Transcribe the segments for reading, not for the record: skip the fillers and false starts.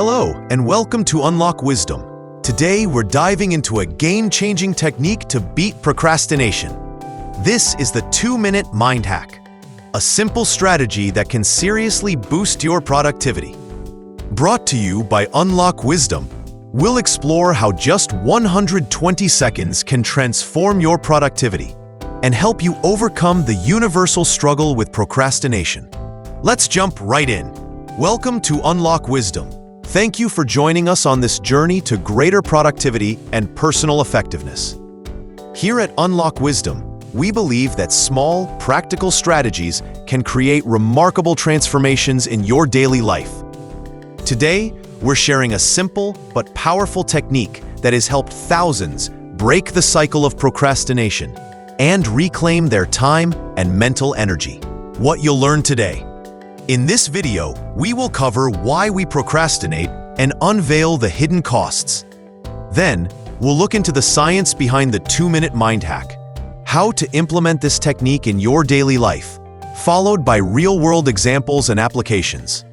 Hello, and welcome to Unlock Wisdom. Today, we're diving into a game-changing technique to beat procrastination. This is the 2-minute mind hack, a simple strategy that can seriously boost your productivity. Brought to you by Unlock Wisdom, we'll explore how just 120 seconds can transform your productivity and help you overcome the universal struggle with procrastination. Let's jump right in. Welcome to Unlock Wisdom. Thank you for joining us on this journey to greater productivity and personal effectiveness. Here at Unlock Wisdom, we believe that small, practical strategies can create remarkable transformations in your daily life. Today, we're sharing a simple but powerful technique that has helped thousands break the cycle of procrastination and reclaim their time and mental energy. What you'll learn today. In this video, we will cover why we procrastinate and unveil the hidden costs. Then, we'll look into the science behind the 2-minute mind hack, how to implement this technique in your daily life, followed by real-world examples and applications.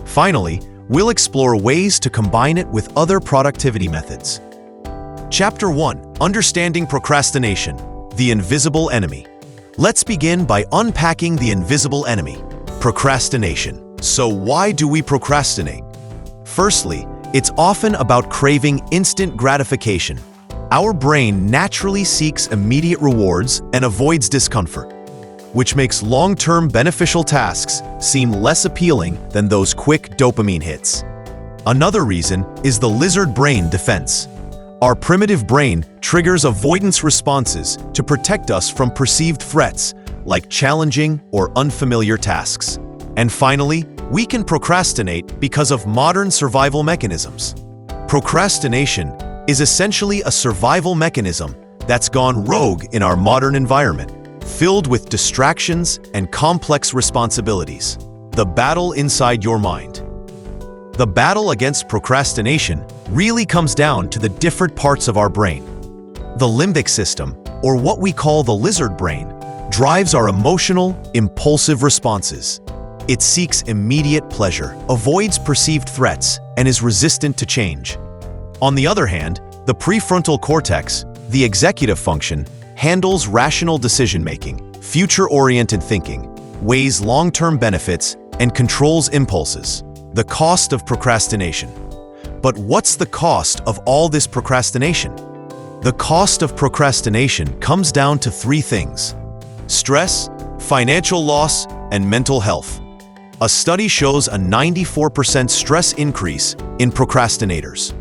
Finally, we'll explore ways to combine it with other productivity methods. Chapter 1: Understanding Procrastination, the Invisible Enemy. Let's begin by unpacking the invisible enemy, procrastination. So why do we procrastinate? Firstly, it's often about craving instant gratification. Our brain naturally seeks immediate rewards and avoids discomfort, which makes long-term beneficial tasks seem less appealing than those quick dopamine hits. Another reason is the lizard brain defense. Our primitive brain triggers avoidance responses to protect us from perceived threats, like challenging or unfamiliar tasks. And finally, we can procrastinate because of modern survival mechanisms. Procrastination is essentially a survival mechanism that's gone rogue in our modern environment, filled with distractions and complex responsibilities. The battle inside your mind. The battle against procrastination really comes down to the different parts of our brain. The limbic system, or what we call the lizard brain, drives our emotional, impulsive responses. It seeks immediate pleasure, avoids perceived threats, and is resistant to change. On the other hand, the prefrontal cortex, the executive function, handles rational decision-making, future-oriented thinking, weighs long-term benefits, and controls impulses. The cost of procrastination. But what's the cost of all this procrastination? The cost of procrastination comes down to 3 things: stress, financial loss, and mental health. A study shows a 94% stress increase in procrastinators.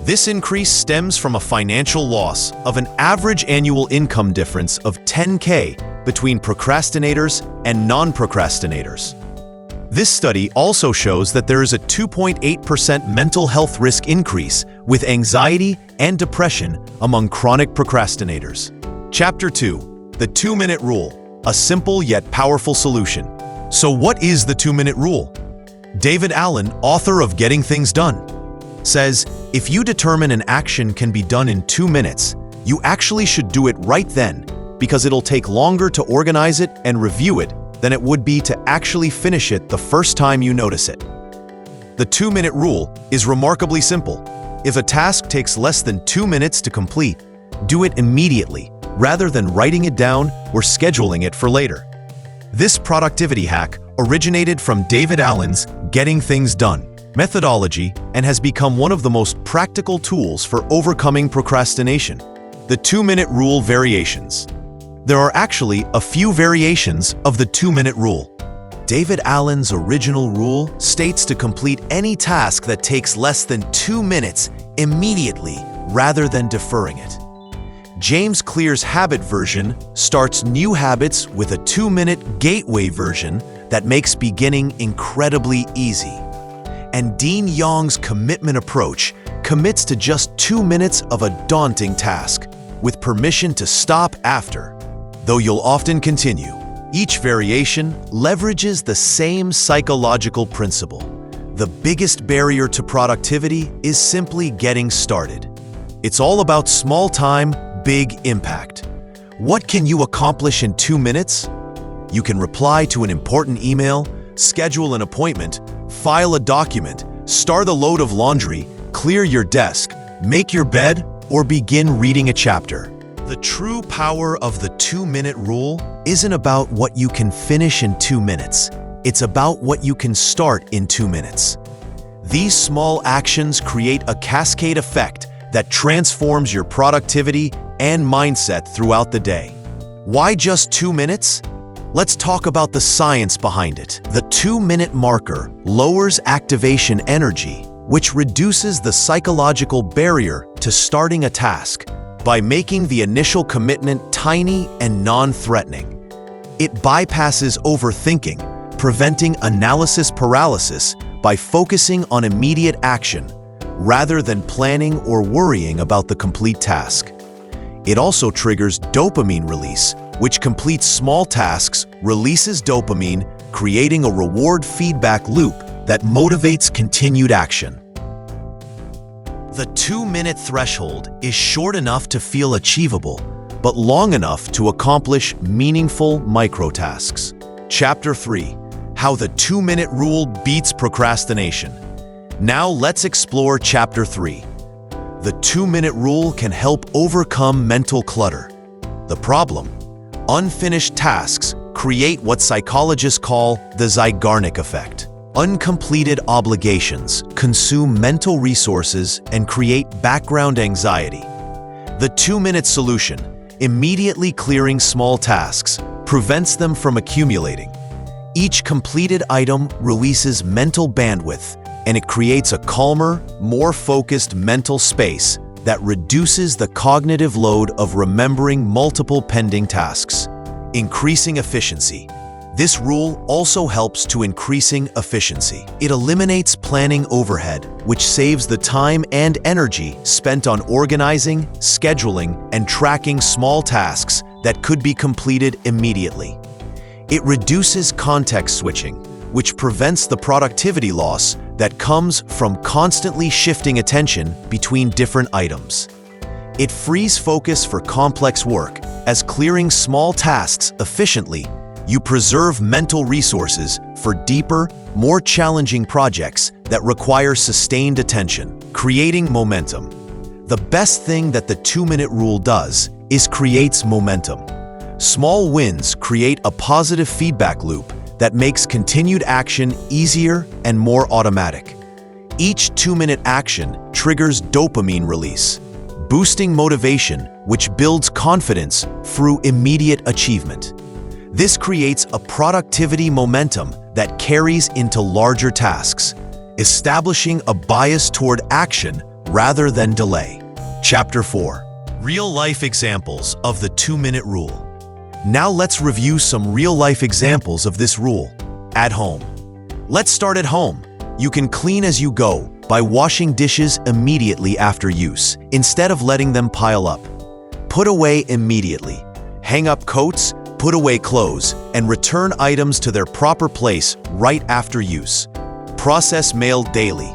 This increase stems from a financial loss of an average annual income difference of $10,000 between procrastinators and non-procrastinators. This study also shows that there is a 2.8% mental health risk increase with anxiety and depression among chronic procrastinators. Chapter 2: The 2-minute rule, a simple yet powerful solution. So what is the 2-minute rule? David Allen, author of Getting Things Done, says, if you determine an action can be done in 2 minutes, you actually should do it right then, because it'll take longer to organize it and review it than it would be to actually finish it the first time you notice it. The 2-minute rule is remarkably simple. If a task takes less than 2 minutes to complete, do it immediately, rather than writing it down or scheduling it for later. This productivity hack originated from David Allen's Getting Things Done methodology and has become one of the most practical tools for overcoming procrastination. The 2-minute rule variations. There are actually a few variations of the 2-minute rule. David Allen's original rule states to complete any task that takes less than 2 minutes immediately rather than deferring it. James Clear's habit version starts new habits with a 2-minute gateway version that makes beginning incredibly easy. And Dean Young's commitment approach commits to just 2 minutes of a daunting task, with permission to stop after, though you'll often continue. Each variation leverages the same psychological principle. The biggest barrier to productivity is simply getting started. It's all about small time, big impact. What can you accomplish in 2 minutes? You can reply to an important email, schedule an appointment, file a document, Start a load of laundry, clear your desk, make your bed, or begin reading a chapter. The true power of the 2-minute rule isn't about what you can finish in 2 minutes. It's about what you can start in 2 minutes. These small actions create a cascade effect that transforms your productivity and mindset throughout the day. Why just 2 minutes? Let's talk about the science behind it. The 2-minute marker lowers activation energy, which reduces the psychological barrier to starting a task by making the initial commitment tiny and non-threatening. It bypasses overthinking, preventing analysis paralysis by focusing on immediate action rather than planning or worrying about the complete task. It also triggers dopamine release, which completes small tasks, releases dopamine, creating a reward feedback loop that motivates continued action. The 2-minute threshold is short enough to feel achievable, but long enough to accomplish meaningful microtasks. Chapter 3: How the 2-minute rule beats procrastination. Now let's explore Chapter 3. The 2-minute rule can help overcome mental clutter. The problem: unfinished tasks create what psychologists call the Zeigarnik effect. Uncompleted obligations consume mental resources and create background anxiety. The 2-minute solution, immediately clearing small tasks, prevents them from accumulating. Each completed item releases mental bandwidth, and it creates a calmer, more focused mental space that reduces the cognitive load of remembering multiple pending tasks. Increasing efficiency. This rule also helps to increasing efficiency. It eliminates planning overhead, which saves the time and energy spent on organizing, scheduling, and tracking small tasks that could be completed immediately. It reduces context switching, which prevents the productivity loss that comes from constantly shifting attention between different items. It frees focus for complex work, as clearing small tasks efficiently, you preserve mental resources for deeper, more challenging projects that require sustained attention, creating momentum. The best thing that the 2-minute rule does is creates momentum. Small wins create a positive feedback loop that makes continued action easier and more automatic. Each 2-minute action triggers dopamine release, boosting motivation, which builds confidence through immediate achievement. This creates a productivity momentum that carries into larger tasks, establishing a bias toward action rather than delay. Chapter 4: Real-life examples of the 2-minute rule. Now let's review some real-life examples of this rule. At home. Let's start at home. You can clean as you go by washing dishes immediately after use, instead of letting them pile up. Put away immediately. Hang up coats, put away clothes, and return items to their proper place right after use. Process mail daily.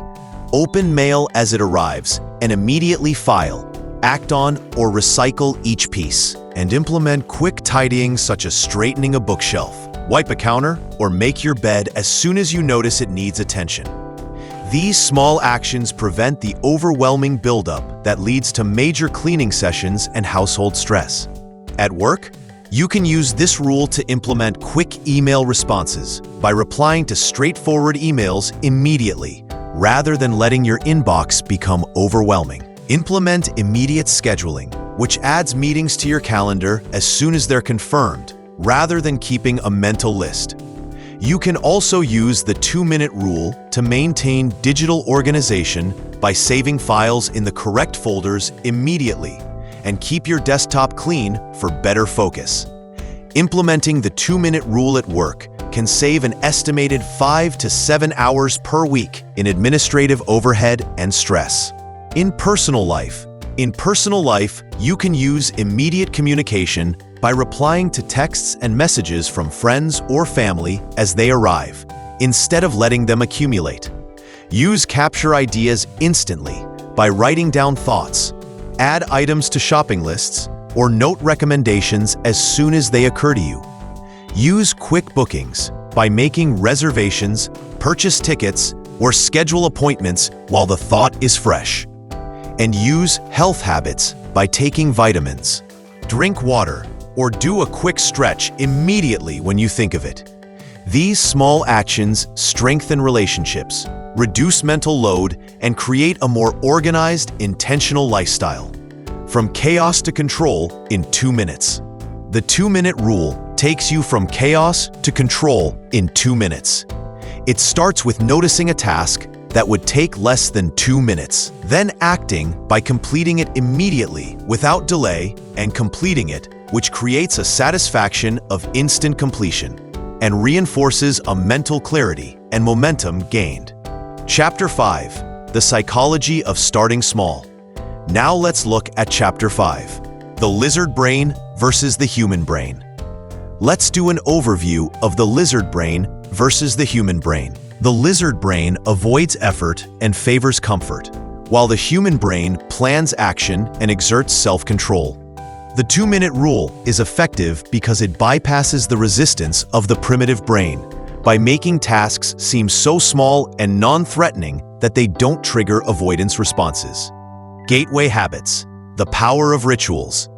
Open mail as it arrives and immediately file, act on, or recycle each piece. And implement quick tidying such as straightening a bookshelf, wipe a counter, or make your bed as soon as you notice it needs attention. These small actions prevent the overwhelming buildup that leads to major cleaning sessions and household stress. At work, you can use this rule to implement quick email responses by replying to straightforward emails immediately, rather than letting your inbox become overwhelming. Implement immediate scheduling, which adds meetings to your calendar as soon as they're confirmed, rather than keeping a mental list. You can also use the 2-minute rule to maintain digital organization by saving files in the correct folders immediately and keep your desktop clean for better focus. Implementing the 2-minute rule at work can save an estimated 5 to 7 hours per week in administrative overhead and stress. In personal life, you can use immediate communication by replying to texts and messages from friends or family as they arrive, instead of letting them accumulate. Use capture ideas instantly by writing down thoughts, add items to shopping lists, or note recommendations as soon as they occur to you. Use quick bookings by making reservations, purchase tickets, or schedule appointments while the thought is fresh. And use health habits by taking vitamins. Drink water or do a quick stretch immediately when you think of it. These small actions strengthen relationships, reduce mental load, and create a more organized, intentional lifestyle. From chaos to control in 2 minutes. The 2-minute rule takes you from chaos to control in 2 minutes. It starts with noticing a task that would take less than 2 minutes, then acting by completing it immediately without delay and completing it, which creates a satisfaction of instant completion and reinforces a mental clarity and momentum gained. Chapter 5: The Psychology of Starting Small. Now let's look at Chapter 5: The Lizard Brain versus the Human Brain. Let's do an overview of the lizard brain versus the human brain. The lizard brain avoids effort and favors comfort, while the human brain plans action and exerts self-control. The 2-minute rule is effective because it bypasses the resistance of the primitive brain by making tasks seem so small and non-threatening that they don't trigger avoidance responses. Gateway habits, the power of rituals.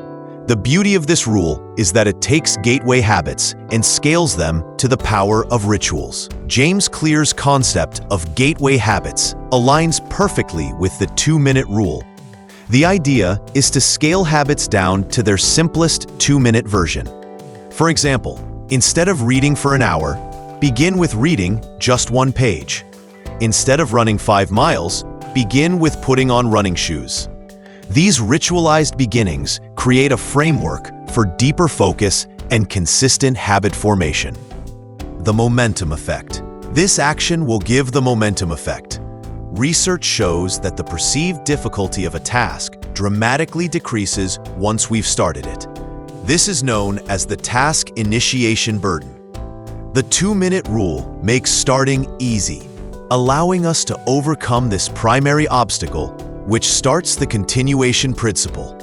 The beauty of this rule is that it takes gateway habits and scales them to the power of rituals. James Clear's concept of gateway habits aligns perfectly with the 2-minute rule. The idea is to scale habits down to their simplest 2-minute version. For example, instead of reading for an hour, begin with reading just 1 page. Instead of running 5 miles, begin with putting on running shoes. These ritualized beginnings create a framework for deeper focus and consistent habit formation. The momentum effect. This action will give the momentum effect. Research shows that the perceived difficulty of a task dramatically decreases once we've started it. This is known as the task initiation burden. The 2-minute rule makes starting easy, allowing us to overcome this primary obstacle, which starts the continuation principle.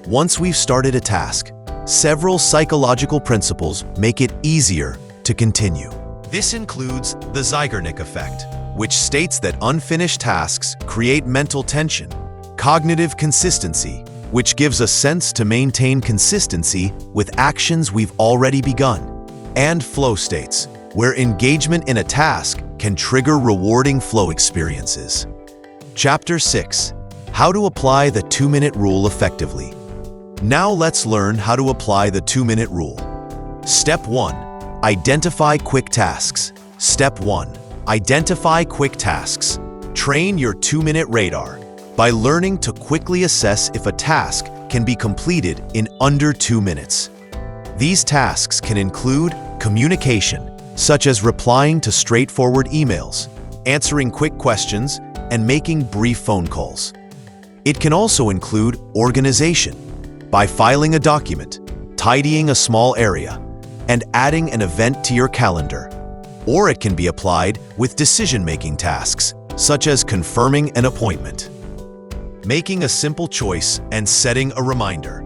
Once we've started a task, several psychological principles make it easier to continue. This includes the Zeigarnik effect, which states that unfinished tasks create mental tension, cognitive consistency, which gives a sense to maintain consistency with actions we've already begun, and flow states, where engagement in a task can trigger rewarding flow experiences. Chapter 6: How to apply the 2-minute rule effectively. Now let's learn how to apply the 2-minute rule. Step 1. Identify quick tasks. Step 1. Identify quick tasks. Train your 2-minute radar by learning to quickly assess if a task can be completed in under 2 minutes. These tasks can include communication, such as replying to straightforward emails, answering quick questions, and making brief phone calls. It can also include organization, by filing a document, tidying a small area, and adding an event to your calendar. Or it can be applied with decision-making tasks, such as confirming an appointment. Making a simple choice and setting a reminder.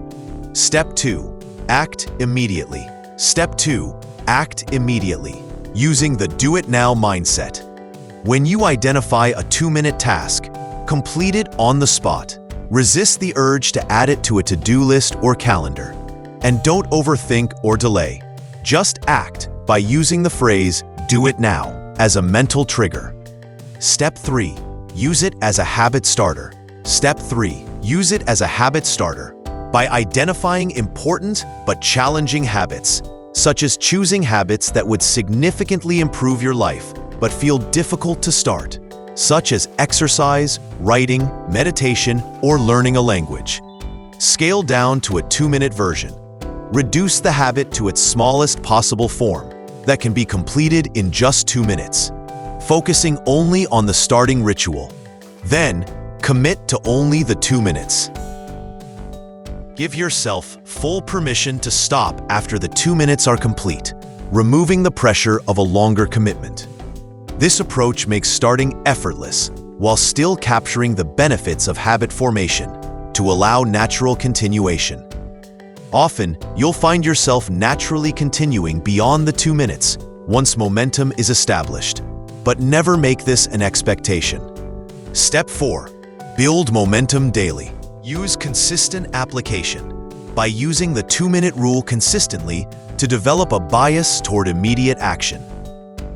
Step 2. Act immediately. Step 2. Act immediately, using the do-it-now mindset. When you identify a 2-minute task, complete it on the spot. Resist the urge to add it to a to-do list or calendar. And don't overthink or delay. Just act by using the phrase, "do it now," as a mental trigger. Step 3. Use it as a habit starter. Step 3. Use it as a habit starter by identifying important but challenging habits, such as choosing habits that would significantly improve your life but feel difficult to start, such as exercise, writing, meditation, or learning a language. Scale down to a 2-minute version. Reduce the habit to its smallest possible form that can be completed in just 2 minutes, focusing only on the starting ritual. Then, commit to only the 2 minutes. Give yourself full permission to stop after the 2 minutes are complete, removing the pressure of a longer commitment. This approach makes starting effortless while still capturing the benefits of habit formation to allow natural continuation. Often, you'll find yourself naturally continuing beyond the 2 minutes once momentum is established. but never make this an expectation. Step 4. Build momentum daily. Use consistent application. By using the 2-minute rule consistently to develop a bias toward immediate action.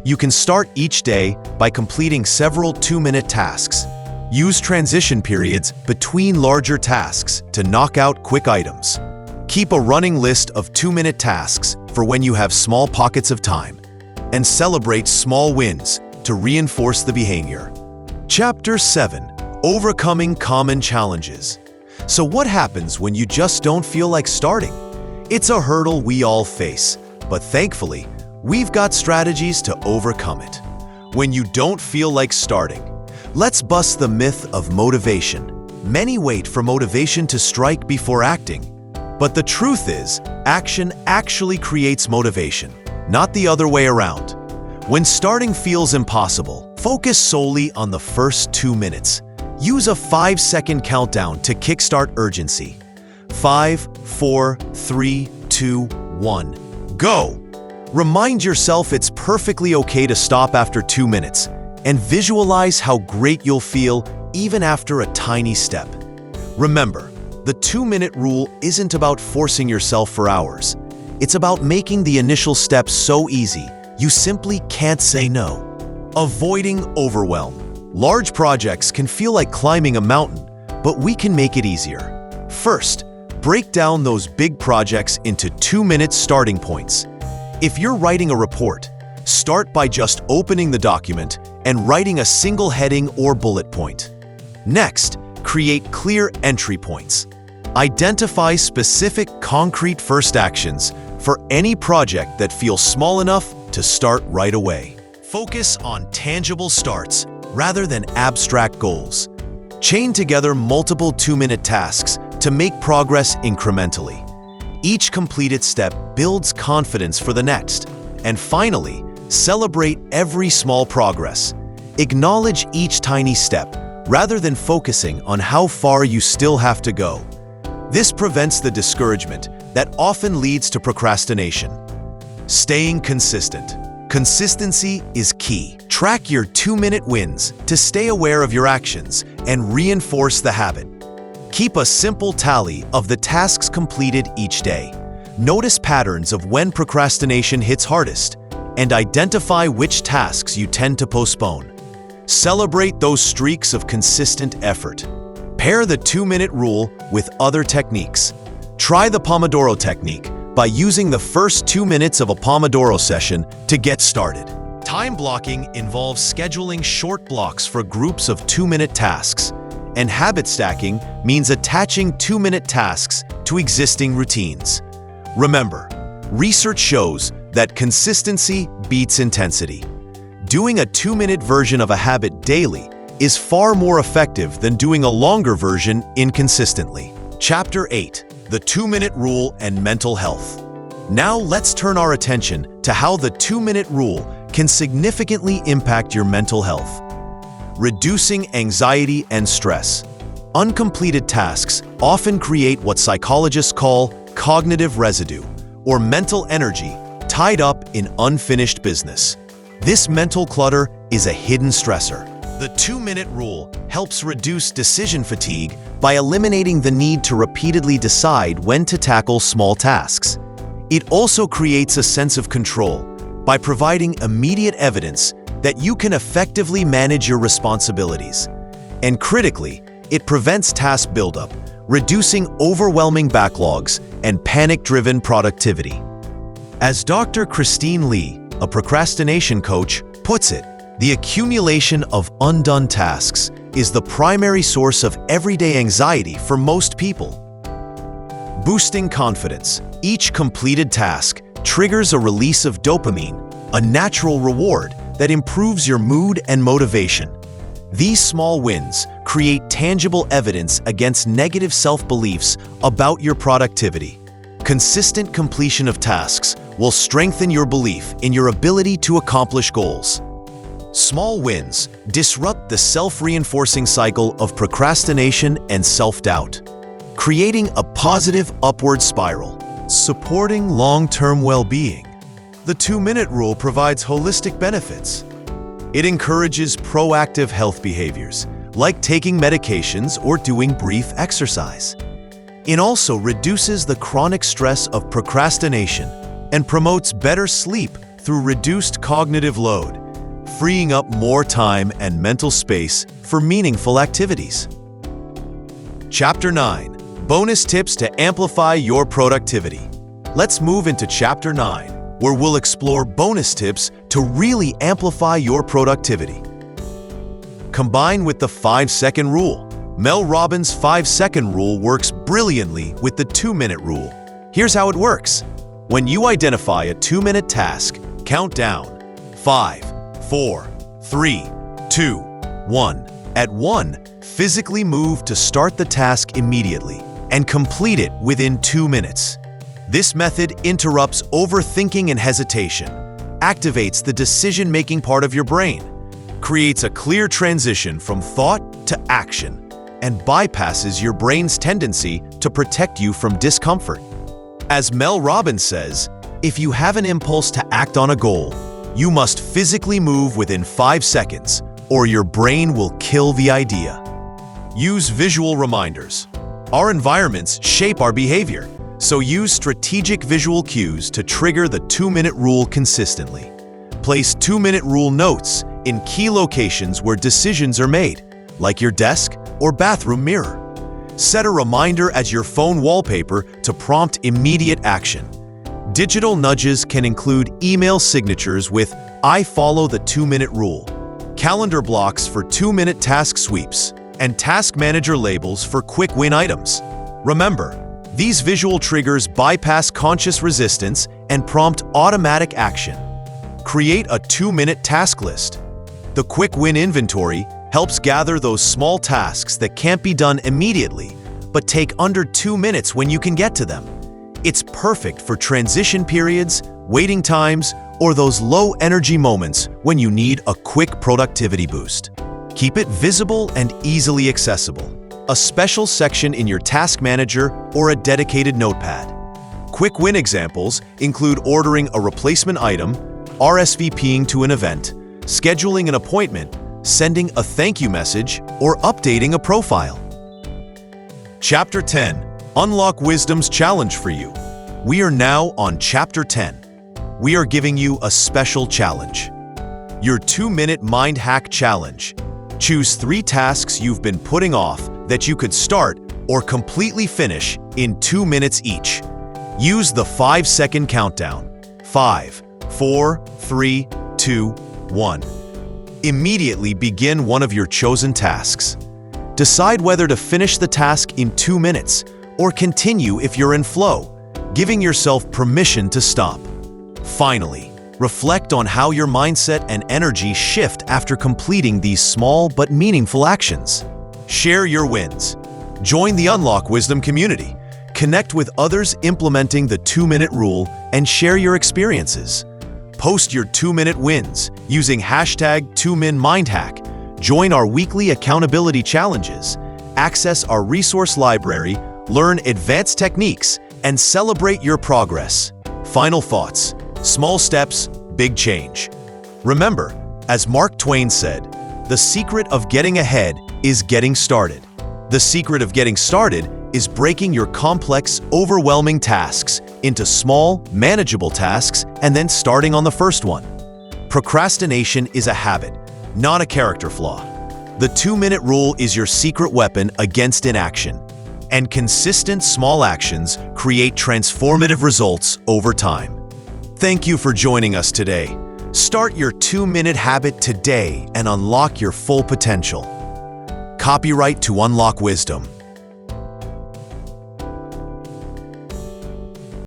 You can start each day by completing several 2-minute tasks. Use transition periods between larger tasks to knock out quick items. Keep a running list of 2-minute tasks for when you have small pockets of time, and celebrate small wins to reinforce the behavior. Chapter 7. Overcoming common challenges. So what happens when you just don't feel like starting? It's a hurdle we all face, but thankfully, we've got strategies to overcome it. When you don't feel like starting, let's bust the myth of motivation. Many wait for motivation to strike before acting. But the truth is, action actually creates motivation, not the other way around. When starting feels impossible, focus solely on the first 2 minutes. Use a 5-second countdown to kickstart urgency. 5, 4, 3, 2, 1, go! Remind yourself it's perfectly okay to stop after 2 minutes, and visualize how great you'll feel even after a tiny step. Remember, the 2-minute rule isn't about forcing yourself for hours. It's about making the initial steps so easy, you simply can't say no. Avoiding overwhelm. Large projects can feel like climbing a mountain, but we can make it easier. First, break down those big projects into 2-minute starting points. If you're writing a report, start by just opening the document and writing a single heading or bullet point. Next, create clear entry points. Identify specific, concrete first actions for any project that feels small enough to start right away. Focus on tangible starts rather than abstract goals. Chain together multiple 2-minute tasks to make progress incrementally. Each completed step builds confidence for the next. And finally, celebrate every small progress. Acknowledge each tiny step rather than focusing on how far you still have to go. This prevents the discouragement that often leads to procrastination. Staying consistent. Consistency is key. Track your 2-minute wins to stay aware of your actions and reinforce the habit. Keep a simple tally of the tasks completed each day. Notice patterns of when procrastination hits hardest, and identify which tasks you tend to postpone. Celebrate those streaks of consistent effort. Pair the 2-minute rule with other techniques. Try the Pomodoro technique by using the first 2 minutes of a Pomodoro session to get started. Time blocking involves scheduling short blocks for groups of 2-minute tasks, and habit stacking means attaching 2-minute tasks to existing routines. Remember, research shows that consistency beats intensity. Doing a 2-minute version of a habit daily is far more effective than doing a longer version inconsistently. Chapter 8. The 2-minute rule and mental health. Now let's turn our attention to how the 2-minute rule can significantly impact your mental health. Reducing anxiety and stress. Uncompleted tasks often create what psychologists call cognitive residue, or mental energy tied up in unfinished business. This mental clutter is a hidden stressor. The 2-minute rule helps reduce decision fatigue by eliminating the need to repeatedly decide when to tackle small tasks. It also creates a sense of control by providing immediate evidence that you can effectively manage your responsibilities. And critically, it prevents task buildup, reducing overwhelming backlogs and panic-driven productivity. As Dr. Christine Lee, a procrastination coach, puts it, the accumulation of undone tasks is the primary source of everyday anxiety for most people. Boosting confidence. Each completed task triggers a release of dopamine, a natural reward that improves your mood and motivation. These small wins create tangible evidence against negative self-beliefs about your productivity. Consistent completion of tasks will strengthen your belief in your ability to accomplish goals. Small wins disrupt the self-reinforcing cycle of procrastination and self-doubt, creating a positive upward spiral. Supporting long-term well-being. The 2-minute rule provides holistic benefits. It encourages proactive health behaviors, like taking medications or doing brief exercise. It also reduces the chronic stress of procrastination and promotes better sleep through reduced cognitive load, freeing up more time and mental space for meaningful activities. Chapter 9. Bonus tips to amplify your productivity. Let's move into Chapter 9, where we'll explore bonus tips to really amplify your productivity. Combined with the 5-second rule. Mel Robbins' 5-second rule works brilliantly with the 2-minute rule. Here's how it works. When you identify a 2-minute task, count down 5, 4, 3, 2, 1. At 1, physically move to start the task immediately and complete it within 2 minutes. This method interrupts overthinking and hesitation, activates the decision-making part of your brain, creates a clear transition from thought to action, and bypasses your brain's tendency to protect you from discomfort. As Mel Robbins says, if you have an impulse to act on a goal, you must physically move within 5 seconds, or your brain will kill the idea. Use visual reminders. Our environments shape our behavior, so use strategic visual cues to trigger the 2-minute rule consistently. Place 2-minute rule notes in key locations where decisions are made, like your desk or bathroom mirror. Set a reminder as your phone wallpaper to prompt immediate action. Digital nudges can include email signatures with "I follow the 2-minute rule," calendar blocks for 2-minute task sweeps, and task manager labels for quick win items. Remember, these visual triggers bypass conscious resistance and prompt automatic action. Create a 2-minute task list. The quick win inventory helps gather those small tasks that can't be done immediately, but take under 2 minutes when you can get to them. It's perfect for transition periods, waiting times, or those low-energy moments when you need a quick productivity boost. Keep it visible and easily accessible. A special section in your task manager or a dedicated notepad. Quick win examples include ordering a replacement item, RSVPing to an event, scheduling an appointment, sending a thank you message, or updating a profile. Chapter 10. Unlock Wisdom's challenge for you. We are now on Chapter 10. We are giving you a special challenge. Your 2-minute mind hack challenge. Choose 3 tasks you've been putting off that you could start or completely finish in 2 minutes each. Use the 5-second countdown. 5, 4, 3, 2, 1. Immediately begin one of your chosen tasks. Decide whether to finish the task in 2 minutes or continue if you're in flow, giving yourself permission to stop. Finally, reflect on how your mindset and energy shift after completing these small but meaningful actions. Share your wins. Join the Unlock Wisdom community. Connect with others implementing the 2-minute rule and share your experiences. Post your 2-minute wins using hashtag 2minmindhack. Join our weekly accountability challenges. Access our resource library, learn advanced techniques, and celebrate your progress. Final thoughts. Small steps, big change. Remember, as Mark Twain said, the secret of getting ahead is getting started. The secret of getting started is breaking your complex, overwhelming tasks into small, manageable tasks and then starting on the first one. Procrastination is a habit, not a character flaw. The 2-minute rule is your secret weapon against inaction, and consistent small actions create transformative results over time. Thank you for joining us today. Start your 2-minute habit today and unlock your full potential. Copyright to Unlock Wisdom.